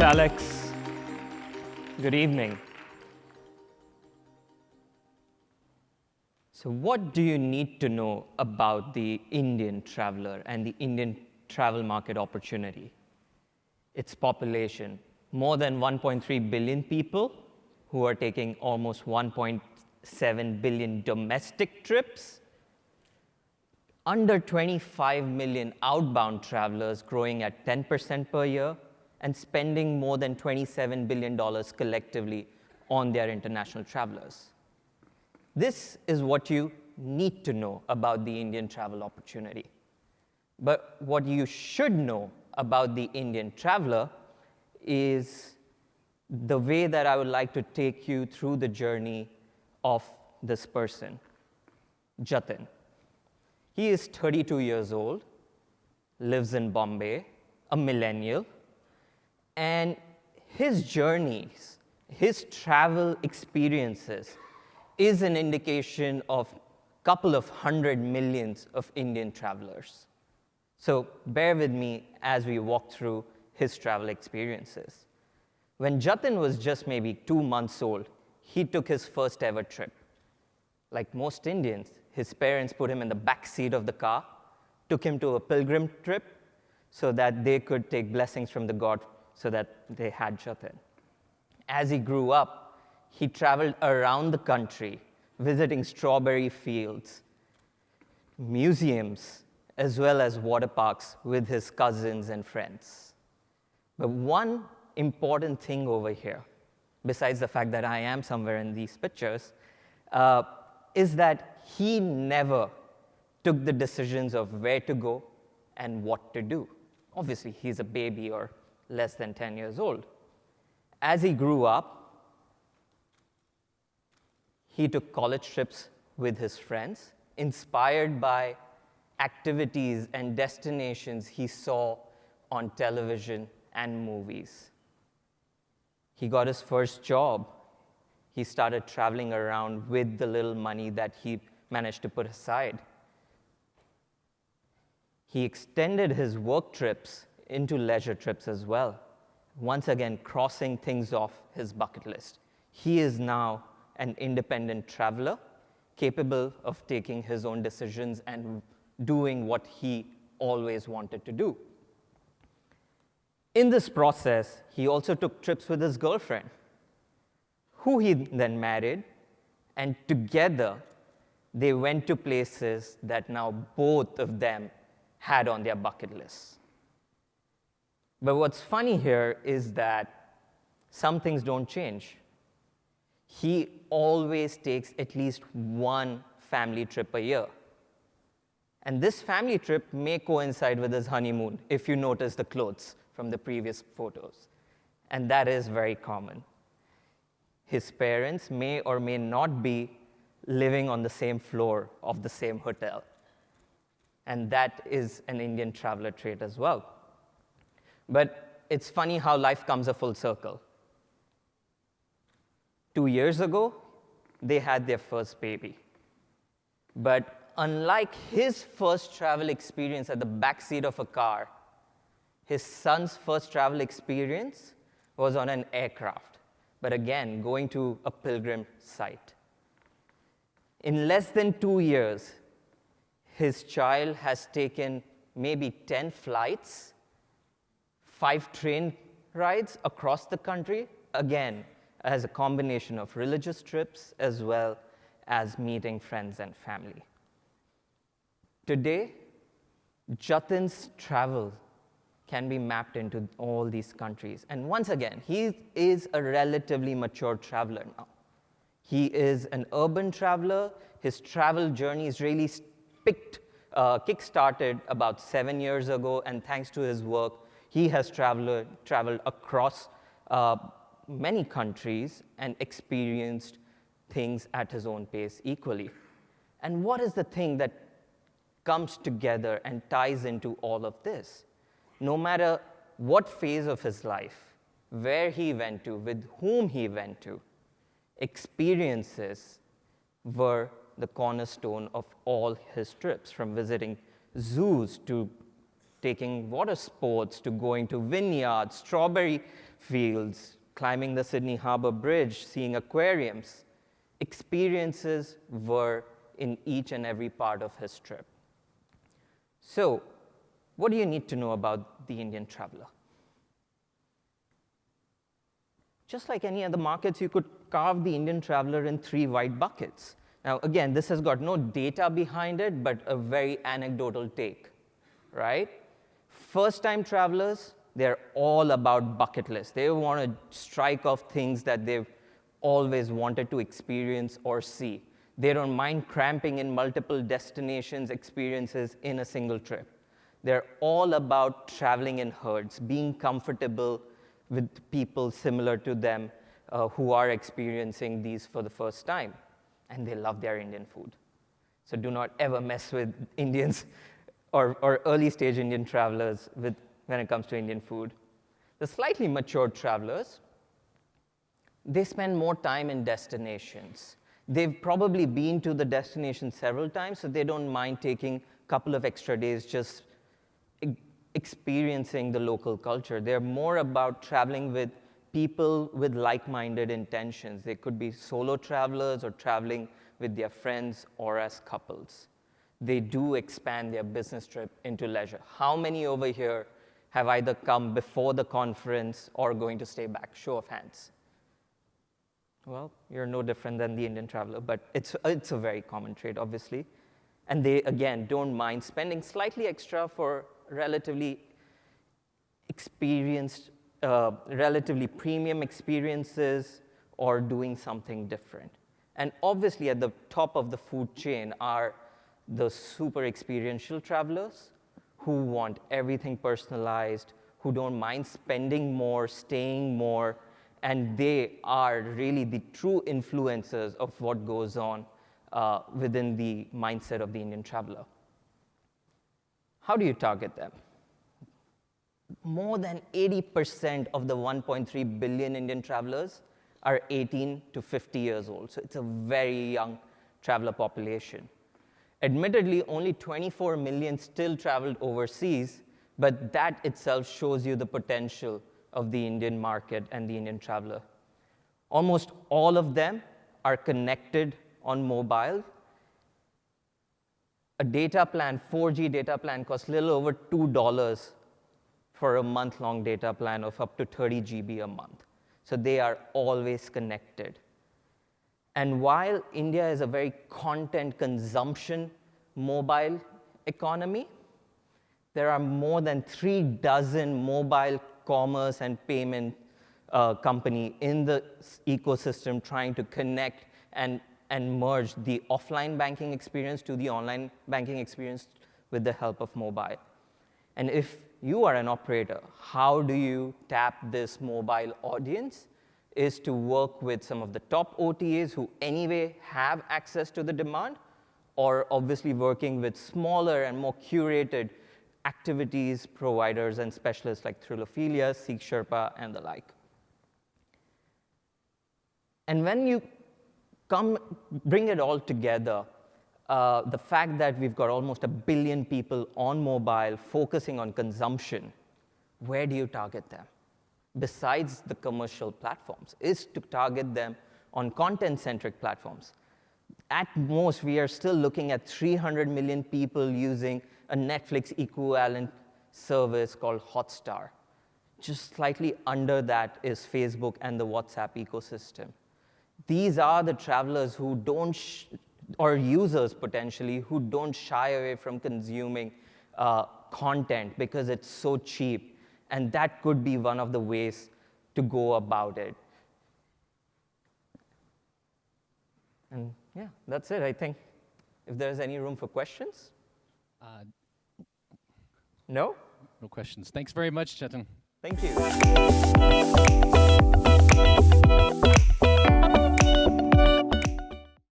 Alex. Good evening. So what do you need to know about the Indian traveler and the Indian travel market opportunity? Its population, more than 1.3 billion people who are taking almost 1.7 billion domestic trips, under 25 million outbound travelers growing at 10% per year, and spending more than $27 billion collectively on their international travelers. This is what you need to know about the Indian travel opportunity. But what you should know about the Indian traveler is the way that I would like to take you through the journey of this person, Chetan. He is 32 years old, lives in Bombay, a millennial, and his journeys, his travel experiences is an indication of a couple of 100 million of Indian travelers. So bear with me as we walk through his travel experiences. When Chetan was just maybe 2 months old, he took his first ever trip. Like most Indians, his parents put him in the back seat of the car, took him to a pilgrim trip so that they could take blessings from the God so that they had Chetan. As he grew up, he traveled around the country, visiting strawberry fields, museums, as well as water parks with his cousins and friends. But one important thing over here, besides the fact that I am somewhere in these pictures, is that he never took the decisions of where to go and what to do. Obviously, he's a baby or less than 10 years old. As he grew up, he took college trips with his friends, inspired by activities and destinations he saw on television and movies. He got his first job. He started traveling around with the little money that he managed to put aside. He extended his work trips into leisure trips as well, once again crossing things off his bucket list. He is now an independent traveler, capable of taking his own decisions and doing what he always wanted to do. In this process, he also took trips with his girlfriend, who he then married, and together they went to places that now both of them had on their bucket lists. But what's funny here is that some things don't change. He always takes at least one family trip a year. And this family trip may coincide with his honeymoon, if you notice the clothes from the previous photos. And that is very common. His parents may or may not be living on the same floor of the same hotel. And that is an Indian traveler trait as well. But it's funny how life comes a full circle. 2 years ago, they had their first baby. But unlike his first travel experience at the backseat of a car, his son's first travel experience was on an aircraft, but again, going to a pilgrim site. In less than 2 years, his child has taken maybe 10 flights, 5 train rides across the country, again, as a combination of religious trips as well as meeting friends and family. Today, Chetan's travel can be mapped into all these countries. And once again, he is a relatively mature traveler now. He is an urban traveler. His travel journey is really kick-started about 7 years ago, and thanks to his work, he has traveled across many countries and experienced things at his own pace equally. And what is the thing that comes together and ties into all of this? No matter what phase of his life, where he went to, with whom he went to, experiences were the cornerstone of all his trips, from visiting zoos to taking water sports, to going to vineyards, strawberry fields, climbing the Sydney Harbour Bridge, seeing aquariums. Experiences were in each and every part of his trip. So, what do you need to know about the Indian traveler? Just like any other markets, you could carve the Indian traveler in 3 wide buckets. Now, again, this has got no data behind it, but a very anecdotal take, right? First-time travelers, they're all about bucket lists. They want to strike off things that they've always wanted to experience or see. They don't mind cramping in multiple destinations, experiences in a single trip. They're all about traveling in herds, being comfortable with people similar to them who are experiencing these for the first time. And they love their Indian food. So do not ever mess with Indians or early stage Indian travelers when it comes to Indian food. The slightly mature travelers, they spend more time in destinations. They've probably been to the destination several times, so they don't mind taking a couple of extra days just experiencing the local culture. They're more about traveling with people with like-minded intentions. They could be solo travelers or traveling with their friends or as couples. They do expand their business trip into leisure. How many over here have either come before the conference or going to stay back? Show of hands. Well, you're no different than the Indian traveler, but it's a very common trait, obviously. And they, again, don't mind spending slightly extra for relatively experienced, relatively premium experiences or doing something different. And obviously, at the top of the food chain are the super experiential travelers who want everything personalized, who don't mind spending more, staying more, and they are really the true influencers of what goes on within the mindset of the Indian traveler. How do you target them? More than 80% of the 1.3 billion Indian travelers are 18 to 50 years old. So it's a very young traveler population. Admittedly, only 24 million still traveled overseas, but that itself shows you the potential of the Indian market and the Indian traveler. Almost all of them are connected on mobile. A data plan, 4G data plan, costs a little over $2 for a month-long data plan of up to 30 GB a month. So they are always connected. And while India is a very content consumption mobile economy, there are more than 36 mobile commerce and payment company in the ecosystem trying to connect and merge the offline banking experience to the online banking experience with the help of mobile. And if you are an operator, how do you tap this mobile audience? Is to work with some of the top OTAs who anyway have access to the demand, or obviously working with smaller and more curated activities providers and specialists like Thrilophilia, Seek Sherpa, and the like. And when you bring it all together, the fact that we've got almost 1 billion people on mobile focusing on consumption, where do you target them? Besides the commercial platforms, is to target them on content-centric platforms. At most, we are still looking at 300 million people using a Netflix equivalent service called Hotstar. Just slightly under that is Facebook and the WhatsApp ecosystem. These are the travelers who don't, or users potentially, who don't shy away from consuming content because it's so cheap. And that could be one of the ways to go about it. And yeah, that's it, I think. If there's any room for questions? No? No questions. Thanks very much, Chetan. Thank you.